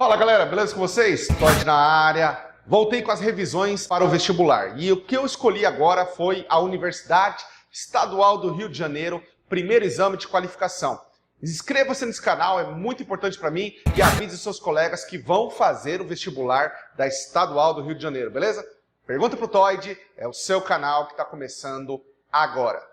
Fala galera, beleza com vocês? Todd na área. Voltei com as revisões para o vestibular e o que eu escolhi agora foi a Universidade Estadual do Rio de Janeiro, primeiro exame de qualificação. Inscreva-se nesse canal, é muito importante para mim, e avise seus colegas que vão fazer o vestibular da Estadual do Rio de Janeiro, beleza? Pergunta pro Todd, é o seu canal que está começando agora.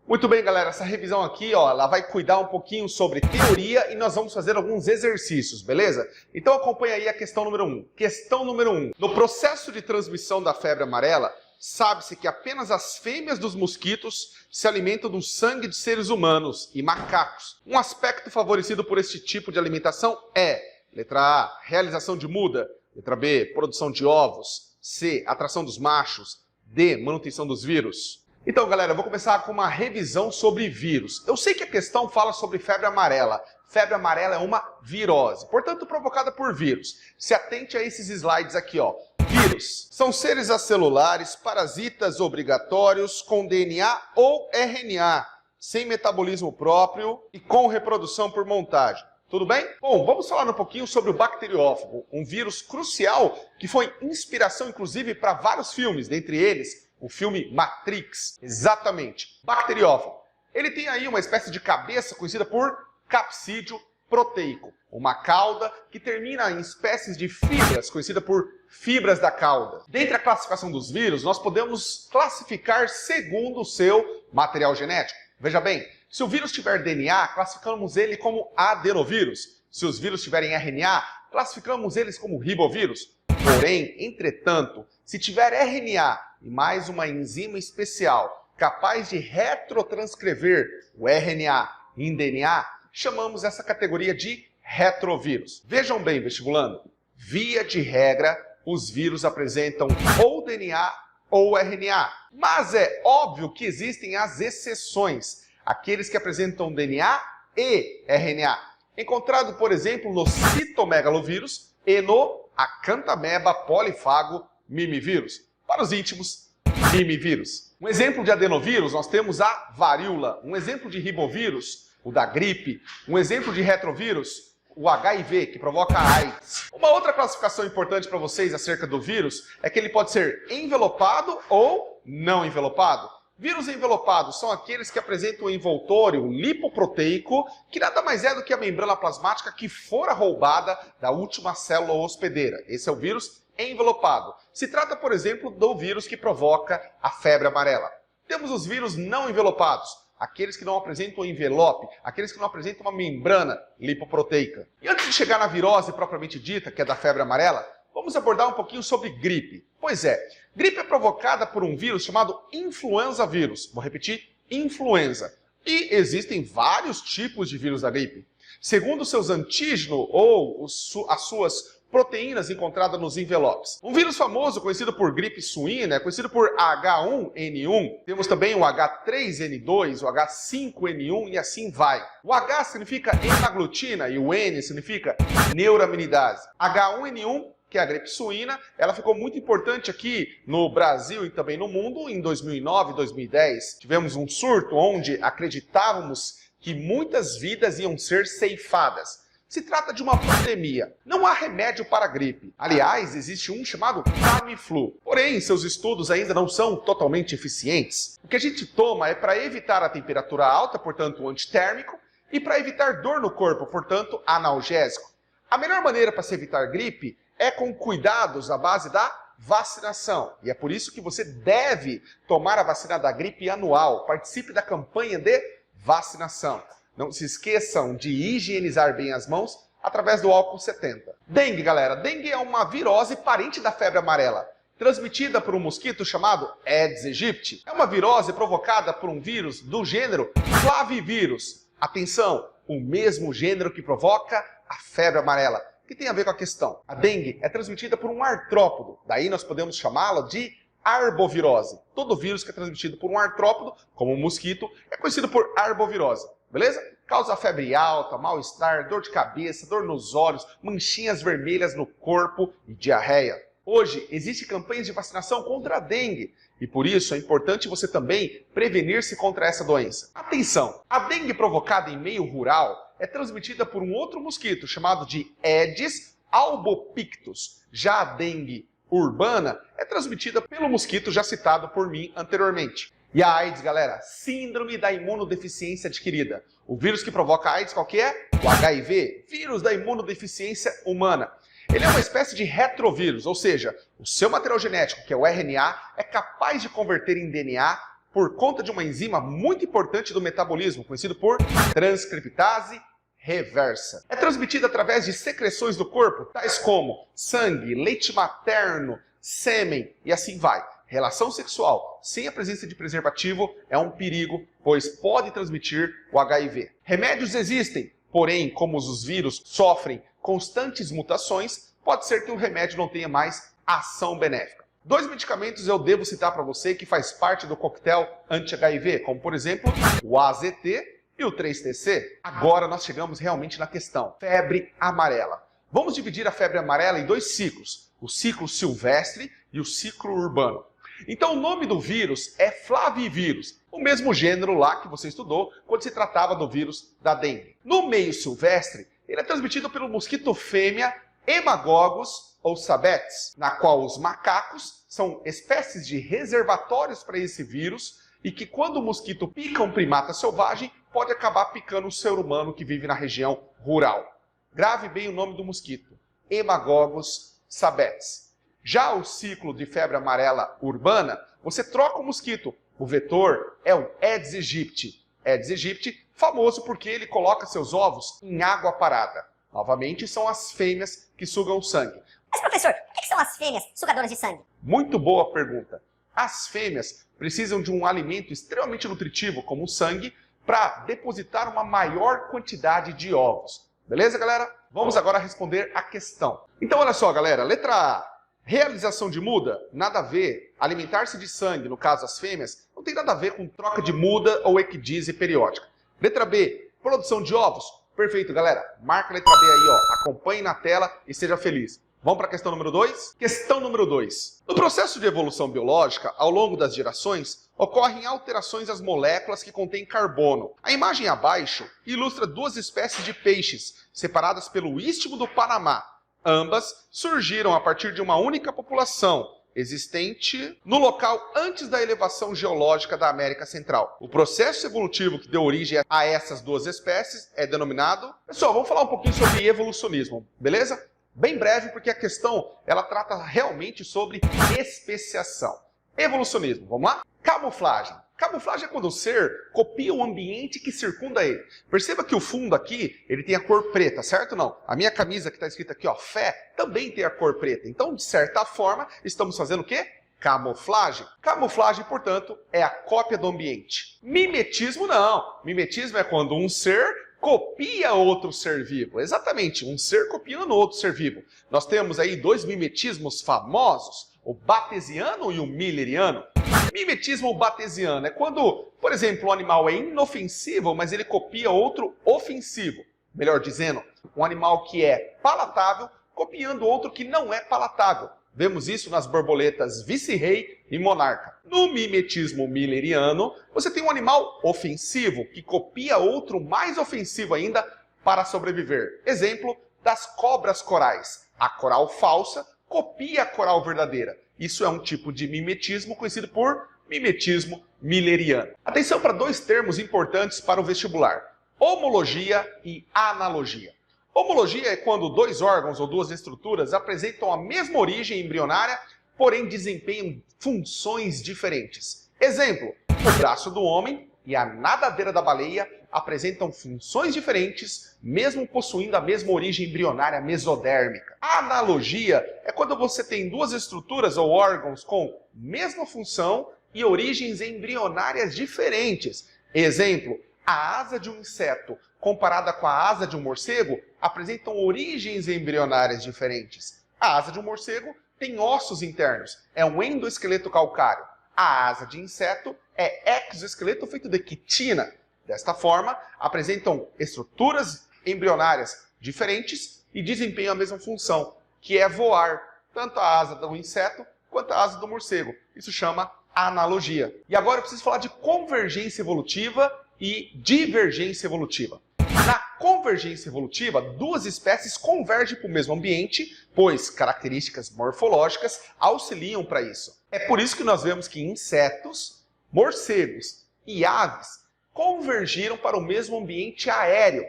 Muito bem, galera, essa revisão aqui, ela vai cuidar um pouquinho sobre teoria e nós vamos fazer alguns exercícios, beleza? Então acompanha aí a questão número 1. Questão número 1. No processo de transmissão da febre amarela, sabe-se que apenas as fêmeas dos mosquitos se alimentam do sangue de seres humanos e macacos. Um aspecto favorecido por este tipo de alimentação é: letra A, realização de muda; letra B, produção de ovos; C, atração dos machos; D, manutenção dos vírus. Então, galera, eu vou começar com uma revisão sobre vírus. Eu sei que a questão fala sobre febre amarela. Febre amarela é uma virose, portanto provocada por vírus. Se atente a esses slides aqui, ó. Vírus são seres acelulares, parasitas obrigatórios, com DNA ou RNA, sem metabolismo próprio e com reprodução por montagem. Tudo bem? Bom, vamos falar um pouquinho sobre o bacteriófago, um vírus crucial que foi inspiração, inclusive, para vários filmes, dentre eles o filme Matrix. Exatamente, bacteriófago. Ele tem aí uma espécie de cabeça conhecida por capsídeo proteico, uma cauda que termina em espécies de fibras, conhecida por fibras da cauda. Dentre a classificação dos vírus, nós podemos classificar segundo o seu material genético. Veja bem, se o vírus tiver DNA, classificamos ele como adenovírus. Se os vírus tiverem RNA, classificamos eles como ribovírus. Porém, entretanto, se tiver RNA e mais uma enzima especial capaz de retrotranscrever o RNA em DNA, chamamos essa categoria de retrovírus. Vejam bem, vestibulando, via de regra, os vírus apresentam ou DNA ou RNA. Mas é óbvio que existem as exceções, aqueles que apresentam DNA e RNA, encontrado, por exemplo, no citomegalovírus e no acantameba polifago mimivírus. Para os íntimos, mimivírus. Um exemplo de adenovírus, nós temos a varíola. Um exemplo de ribovírus, o da gripe. Um exemplo de retrovírus, o HIV, que provoca a AIDS. Uma outra classificação importante para vocês acerca do vírus é que ele pode ser envelopado ou não envelopado. Vírus envelopados são aqueles que apresentam um envoltório lipoproteico, que nada mais é do que a membrana plasmática que fora roubada da última célula hospedeira. Esse é o vírus envelopado. Se trata, por exemplo, do vírus que provoca a febre amarela. Temos os vírus não envelopados, aqueles que não apresentam um envelope, aqueles que não apresentam uma membrana lipoproteica. E antes de chegar na virose propriamente dita, que é da febre amarela, vamos abordar um pouquinho sobre gripe. Pois é, gripe é provocada por um vírus chamado influenza vírus. Vou repetir, influenza. E existem vários tipos de vírus da gripe. Segundo seus antígenos ou as suas proteínas encontradas nos envelopes. Um vírus famoso conhecido por gripe suína é conhecido por H1N1. Temos também o H3N2, o H5N1 e assim vai. O H significa hemaglutina e o N significa neuraminidase. H1N1, que é a gripe suína, ela ficou muito importante aqui no Brasil e também no mundo em 2009 e 2010. Tivemos um surto onde acreditávamos que muitas vidas iam ser ceifadas. Se trata de uma pandemia. Não há remédio para a gripe. Aliás, existe um chamado Tamiflu. Porém, seus estudos ainda não são totalmente eficientes. O que a gente toma é para evitar a temperatura alta, portanto antitérmico, e para evitar dor no corpo, portanto analgésico. A melhor maneira para se evitar gripe é com cuidados à base da vacinação. E é por isso que você deve tomar a vacina da gripe anual. Participe da campanha de vacinação. Não se esqueçam de higienizar bem as mãos através do álcool 70. Dengue, galera. Dengue é uma virose parente da febre amarela, transmitida por um mosquito chamado Aedes aegypti. É uma virose provocada por um vírus do gênero Flavivírus. Atenção, o mesmo gênero que provoca a febre amarela, que tem a ver com a questão. A dengue é transmitida por um artrópodo, daí nós podemos chamá-la de arbovirose. Todo vírus que é transmitido por um artrópodo, como o mosquito, é conhecido por arbovirose, beleza? Causa febre alta, mal-estar, dor de cabeça, dor nos olhos, manchinhas vermelhas no corpo e diarreia. Hoje, existem campanhas de vacinação contra a dengue e por isso é importante você também prevenir-se contra essa doença. Atenção! A dengue provocada em meio rural é transmitida por um outro mosquito chamado de Aedes albopictus. Já a dengue urbana é transmitida pelo mosquito já citado por mim anteriormente. E a AIDS, galera, síndrome da imunodeficiência adquirida. O vírus que provoca a AIDS qual que é? O HIV, vírus da imunodeficiência humana. Ele é uma espécie de retrovírus, ou seja, o seu material genético, que é o RNA, é capaz de converter em DNA por conta de uma enzima muito importante do metabolismo, conhecido por transcriptase reversa. É transmitida através de secreções do corpo, tais como sangue, leite materno, sêmen e assim vai. Relação sexual sem a presença de preservativo é um perigo, pois pode transmitir o HIV. Remédios existem, porém, como os vírus sofrem constantes mutações, pode ser que o remédio não tenha mais ação benéfica. 2 medicamentos eu devo citar para você que faz parte do coquetel anti-HIV, como por exemplo o AZT e o 3-TC. Agora nós chegamos realmente na questão, febre amarela. Vamos dividir a febre amarela em 2 ciclos, o ciclo silvestre e o ciclo urbano. Então o nome do vírus é flavivírus, o mesmo gênero lá que você estudou quando se tratava do vírus da dengue. No meio silvestre, ele é transmitido pelo mosquito fêmea Haemococcus ou Sabetes, na qual os macacos são espécies de reservatórios para esse vírus e que quando o mosquito pica um primata selvagem, pode acabar picando um ser humano que vive na região rural. Grave bem o nome do mosquito, Haemococcus Sabetes. Já o ciclo de febre amarela urbana, você troca o mosquito. O vetor é o Aedes aegypti. Aedes aegypti, famoso porque ele coloca seus ovos em água parada. Novamente, são as fêmeas que sugam sangue. Mas professor, o que são as fêmeas sugadoras de sangue? Muito boa pergunta. As fêmeas precisam de um alimento extremamente nutritivo, como o sangue, para depositar uma maior quantidade de ovos. Beleza, galera? Vamos agora responder a questão. Então, olha só, galera. Letra A. Realização de muda? Nada a ver. Alimentar-se de sangue, no caso as fêmeas, não tem nada a ver com troca de muda ou equidise periódica. Letra B. Produção de ovos? Perfeito, galera. Marca a letra B aí, ó. Acompanhe na tela e seja feliz. Vamos para a questão número 2? Questão número 2. No processo de evolução biológica, ao longo das gerações, ocorrem alterações às moléculas que contêm carbono. A imagem abaixo ilustra 2 espécies de peixes, separadas pelo Istmo do Panamá. Ambas surgiram a partir de uma única população, existente no local antes da elevação geológica da América Central. O processo evolutivo que deu origem a essas 2 espécies é denominado... Pessoal, vamos falar um pouquinho sobre evolucionismo, beleza? Bem breve, porque a questão ela trata realmente sobre especiação. Evolucionismo, vamos lá? Camuflagem. Camuflagem é quando o ser copia o ambiente que circunda ele. Perceba que o fundo aqui, ele tem a cor preta, certo ou não? A minha camisa que está escrita aqui, ó, fé, também tem a cor preta. Então, de certa forma, estamos fazendo o quê? Camuflagem. Camuflagem, portanto, é a cópia do ambiente. Mimetismo não. Mimetismo é quando um ser copia outro ser vivo. Exatamente, um ser copiando outro ser vivo. Nós temos aí 2 mimetismos famosos, o batesiano e o milleriano. Mimetismo batesiano é quando, por exemplo, um animal é inofensivo, mas ele copia outro ofensivo. Melhor dizendo, um animal que é palatável, copiando outro que não é palatável. Vemos isso nas borboletas vice-rei e monarca. No mimetismo milleriano, você tem um animal ofensivo que copia outro mais ofensivo ainda para sobreviver. Exemplo das cobras corais. A coral falsa copia a coral verdadeira. Isso é um tipo de mimetismo conhecido por mimetismo milleriano. Atenção para 2 termos importantes para o vestibular: homologia e analogia. Homologia é quando 2 órgãos ou 2 estruturas apresentam a mesma origem embrionária, porém desempenham funções diferentes. Exemplo, o braço do homem e a nadadeira da baleia apresentam funções diferentes, mesmo possuindo a mesma origem embrionária mesodérmica. A analogia é quando você tem 2 estruturas ou órgãos com mesma função e origens embrionárias diferentes. Exemplo, a asa de um inseto comparada com a asa de um morcego apresentam origens embrionárias diferentes. A asa de um morcego tem ossos internos, é um endoesqueleto calcário. A asa de inseto é exoesqueleto feito de quitina. Desta forma, apresentam estruturas embrionárias diferentes e desempenham a mesma função, que é voar, tanto a asa do inseto quanto a asa do morcego. Isso chama analogia. E agora eu preciso falar de convergência evolutiva e divergência evolutiva. Na convergência evolutiva, duas espécies convergem para o mesmo ambiente, pois características morfológicas auxiliam para isso. É por isso que nós vemos que insetos, morcegos e aves convergiram para o mesmo ambiente aéreo.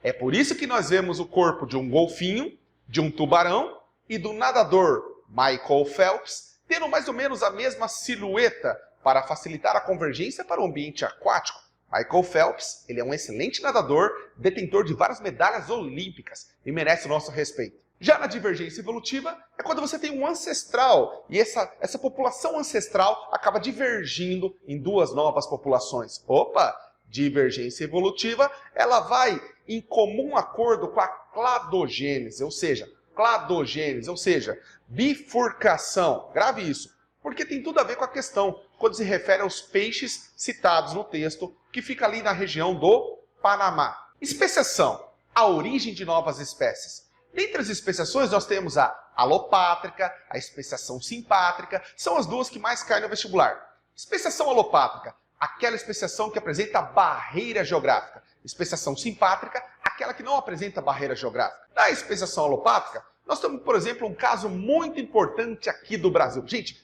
É por isso que nós vemos o corpo de um golfinho, de um tubarão e do nadador Michael Phelps tendo mais ou menos a mesma silhueta para facilitar a convergência para o ambiente aquático. Michael Phelps, ele é um excelente nadador, detentor de várias medalhas olímpicas e merece o nosso respeito. Já na divergência evolutiva, é quando você tem um ancestral e essa população ancestral acaba divergindo em duas novas populações. Opa! Divergência evolutiva, ela vai em comum acordo com a cladogênese, ou seja, bifurcação. Grave isso, porque tem tudo a ver com a questão quando se refere aos peixes citados no texto, que fica ali na região do Panamá. Especiação, a origem de novas espécies. Dentre as especiações nós temos a alopátrica, a especiação simpátrica, são as duas que mais caem no vestibular. Especiação alopátrica, aquela especiação que apresenta barreira geográfica. Especiação simpátrica, aquela que não apresenta barreira geográfica. Na especiação alopátrica, nós temos, por exemplo, um caso muito importante aqui do Brasil. Gente,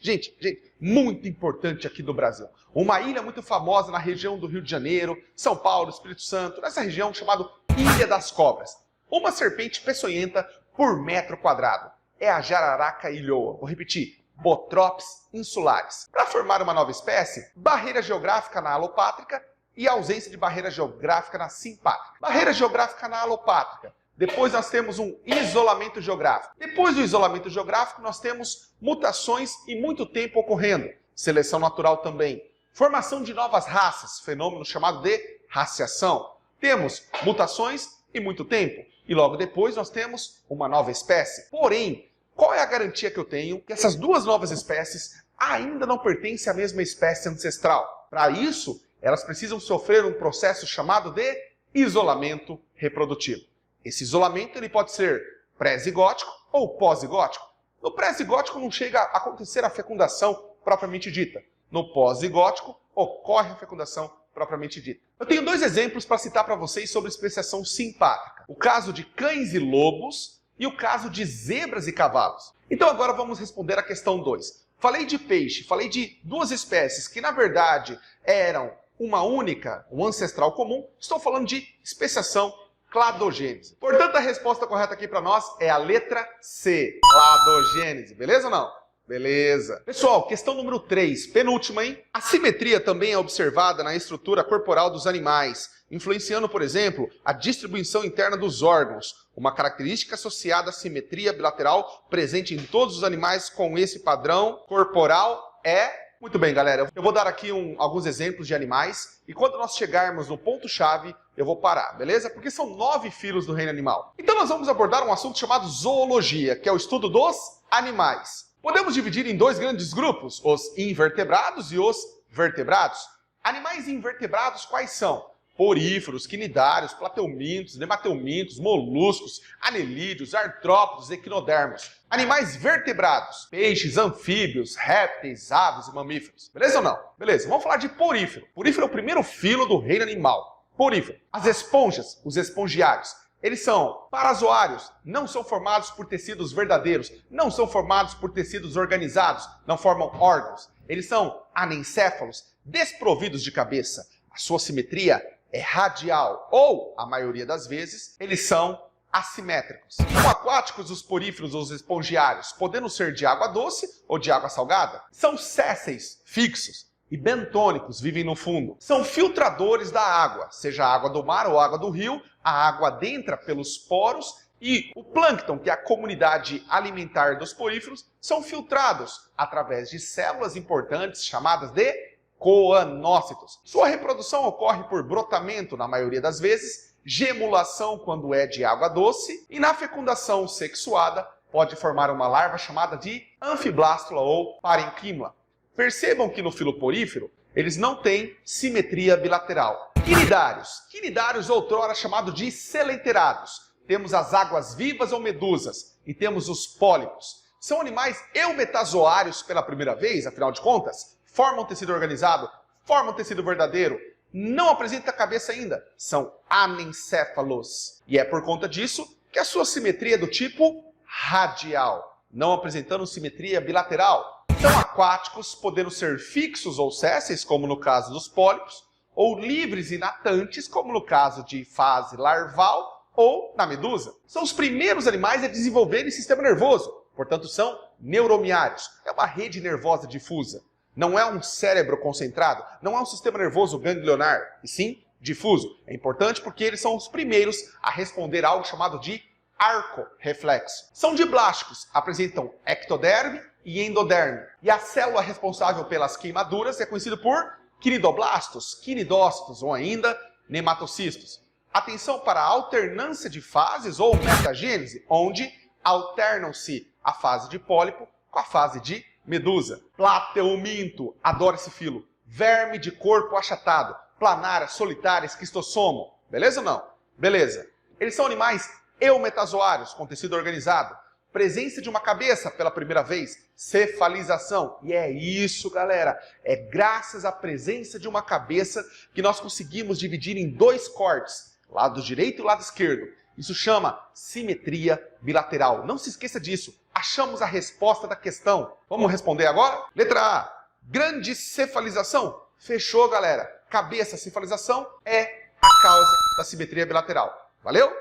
muito importante aqui do Brasil. Uma ilha muito famosa na região do Rio de Janeiro, São Paulo, Espírito Santo, nessa região chamada Ilha das Cobras. Uma serpente peçonhenta por metro quadrado. É a jararaca ilhoa. Vou repetir. Botrops insulares. Para formar uma nova espécie, barreira geográfica na alopátrica e ausência de barreira geográfica na simpátrica. Barreira geográfica na alopátrica. Depois nós temos um isolamento geográfico. Depois do isolamento geográfico, nós temos mutações e muito tempo ocorrendo. Seleção natural também. Formação de novas raças, fenômeno chamado de raciação. Temos mutações e muito tempo. E logo depois nós temos uma nova espécie. Porém, qual é a garantia que eu tenho que essas duas novas espécies ainda não pertencem à mesma espécie ancestral? Para isso, elas precisam sofrer um processo chamado de isolamento reprodutivo. Esse isolamento ele pode ser pré-zigótico ou pós-zigótico. No pré-zigótico não chega a acontecer a fecundação propriamente dita. No pós-zigótico ocorre a fecundação propriamente dita. Eu tenho dois exemplos para citar para vocês sobre especiação simpátrica. O caso de cães e lobos e o caso de zebras e cavalos. Então agora vamos responder a questão 2. Falei de peixe, falei de duas espécies que na verdade eram uma única, um ancestral comum. Estou falando de especiação cladogênese. Portanto, a resposta correta aqui para nós é a letra C, cladogênese. Beleza ou não? Beleza. Pessoal, questão número 3, penúltima, hein? A simetria também é observada na estrutura corporal dos animais, influenciando, por exemplo, a distribuição interna dos órgãos. Uma característica associada à simetria bilateral presente em todos os animais com esse padrão corporal é... Muito bem, galera. Eu vou dar aqui alguns exemplos de animais e quando nós chegarmos no ponto-chave, eu vou parar, beleza? Porque são 9 filos do reino animal. Então nós vamos abordar um assunto chamado zoologia, que é o estudo dos animais. Podemos dividir em dois grandes grupos, os invertebrados e os vertebrados. Animais invertebrados quais são? Poríferos, quinidários, plateumintos, nemateumintos, moluscos, anelídeos, artrópodes, equinodermos. Animais vertebrados, peixes, anfíbios, répteis, aves e mamíferos. Beleza ou não? Beleza, vamos falar de porífero. Porífero é o primeiro filo do reino animal. Porífero. As esponjas, os espongiários. Eles são parazoários, não são formados por tecidos verdadeiros, não são formados por tecidos organizados, não formam órgãos. Eles são anencéfalos, desprovidos de cabeça. A sua simetria é radial, ou, a maioria das vezes, eles são assimétricos. São aquáticos os poríferos ou os espongiários, podendo ser de água doce ou de água salgada. São sésseis, fixos, e bentônicos, vivem no fundo. São filtradores da água, seja a água do mar ou a água do rio, a água adentra pelos poros e o plâncton, que é a comunidade alimentar dos poríferos, são filtrados através de células importantes chamadas de coanócitos. Sua reprodução ocorre por brotamento, na maioria das vezes, gemulação quando é de água doce, e na fecundação sexuada pode formar uma larva chamada de anfiblástula ou parênquima. Percebam que no filoporífero eles não têm simetria bilateral. Quinidários. Quinidários outrora chamado de selenterados. Temos as águas-vivas ou medusas e temos os pólipos. São animais eumetazoários pela primeira vez, afinal de contas, formam tecido organizado, formam tecido verdadeiro, não apresentam cabeça ainda, são anencéfalos. E é por conta disso que a sua simetria é do tipo radial, não apresentando simetria bilateral. São aquáticos, podendo ser fixos ou sésseis, como no caso dos pólipos, ou livres e natantes, como no caso de fase larval ou na medusa. São os primeiros animais a desenvolverem sistema nervoso, portanto são neuromiários. É uma rede nervosa difusa. Não é um cérebro concentrado, não é um sistema nervoso ganglionar, e sim difuso. É importante porque eles são os primeiros a responder a algo chamado de arco-reflexo. São diblásticos, apresentam ectoderme e endoderme. E a célula responsável pelas queimaduras é conhecida por quinidoblastos, quinidócitos ou ainda nematocistos. Atenção para a alternância de fases ou metagênese, onde alternam-se a fase de pólipo com a fase de medusa. Plateuminto, adoro esse filo. Verme de corpo achatado, planária, solitária, esquistossomo. Beleza ou não? Beleza. Eles são animais eumetazoários, com tecido organizado. Presença de uma cabeça pela primeira vez, cefalização. E é isso, galera. É graças à presença de uma cabeça que nós conseguimos dividir em dois cortes, lado direito e lado esquerdo. Isso chama simetria bilateral. Não se esqueça disso. Achamos a resposta da questão. Vamos responder agora? Letra A. Grande cefalização. Fechou, galera. Cabeça, cefalização é a causa da simetria bilateral. Valeu?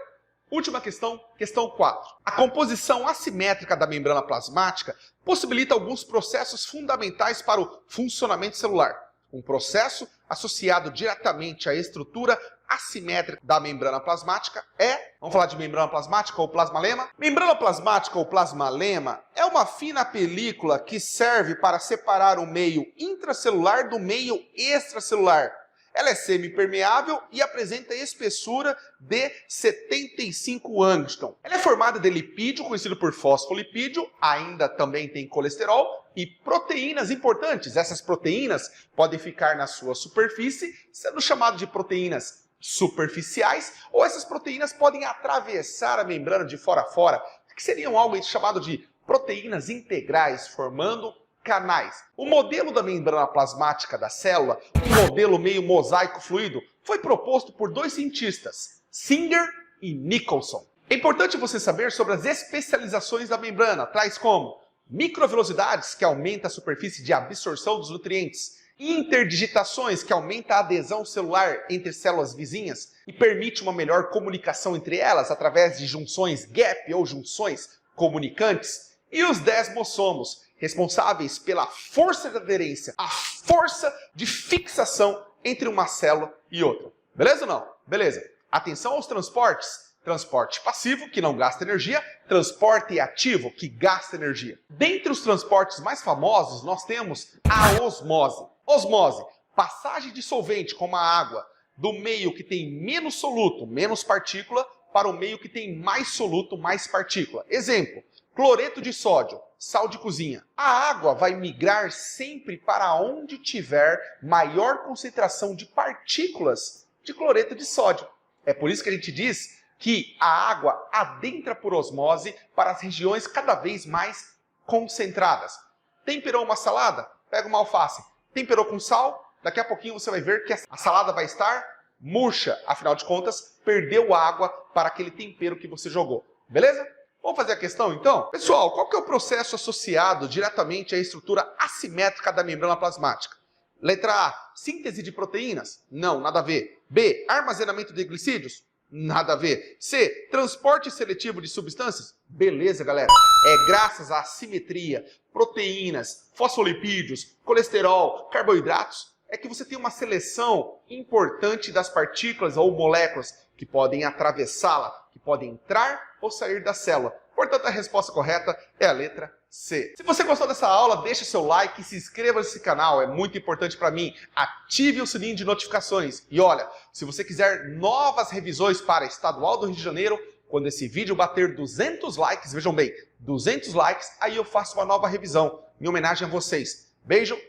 Última questão, questão 4. A composição assimétrica da membrana plasmática possibilita alguns processos fundamentais para o funcionamento celular. Um processo associado diretamente à estrutura assimétrica da membrana plasmática é... Vamos falar de membrana plasmática ou plasmalema? Membrana plasmática ou plasmalema é uma fina película que serve para separar o meio intracelular do meio extracelular. Ela é semipermeável e apresenta espessura de 75 angstrom. Ela é formada de lipídio, conhecido por fosfolipídio, ainda também tem colesterol e proteínas importantes. Essas proteínas podem ficar na sua superfície, sendo chamadas de proteínas superficiais, ou essas proteínas podem atravessar a membrana de fora a fora, que seriam algo chamado de proteínas integrais, formando canais. O modelo da membrana plasmática da célula, um modelo meio mosaico fluido, foi proposto por dois cientistas, Singer e Nicholson. É importante você saber sobre as especializações da membrana, tais como microvelocidades, que aumenta a superfície de absorção dos nutrientes, interdigitações, que aumenta a adesão celular entre células vizinhas e permite uma melhor comunicação entre elas através de junções gap ou junções comunicantes, e os desmossomos, responsáveis pela força de aderência, a força de fixação entre uma célula e outra. Beleza ou não? Beleza. Atenção aos transportes. Transporte passivo, que não gasta energia, transporte ativo, que gasta energia. Dentre os transportes mais famosos, nós temos a osmose. Osmose, passagem de solvente, como a água, do meio que tem menos soluto, menos partícula, para o meio que tem mais soluto, mais partícula. Exemplo, cloreto de sódio, sal de cozinha. A água vai migrar sempre para onde tiver maior concentração de partículas de cloreto de sódio. É por isso que a gente diz que a água adentra por osmose para as regiões cada vez mais concentradas. Temperou uma salada? Pega uma alface. Temperou com sal? Daqui a pouquinho você vai ver que a salada vai estar murcha. Afinal de contas, perdeu água para aquele tempero que você jogou. Beleza? Vamos fazer a questão então? Pessoal, qual que é o processo associado diretamente à estrutura assimétrica da membrana plasmática? Letra A, síntese de proteínas? Não, nada a ver. B, armazenamento de glicídios? Nada a ver. C, transporte seletivo de substâncias? Beleza, galera. É graças à simetria, proteínas, fosfolipídios, colesterol, carboidratos, é que você tem uma seleção importante das partículas ou moléculas que podem atravessá-la, que podem entrar ou sair da célula, Portanto, a resposta correta é a letra C. Se você gostou dessa aula, deixa seu like e se inscreva nesse canal, é muito importante para mim. Ative o sininho de notificações. E olha, se você quiser novas revisões para Estadual do Rio de Janeiro, quando esse vídeo bater 200 likes, vejam bem, 200 likes, aí eu faço uma nova revisão em homenagem a vocês. Beijo,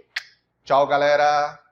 tchau galera!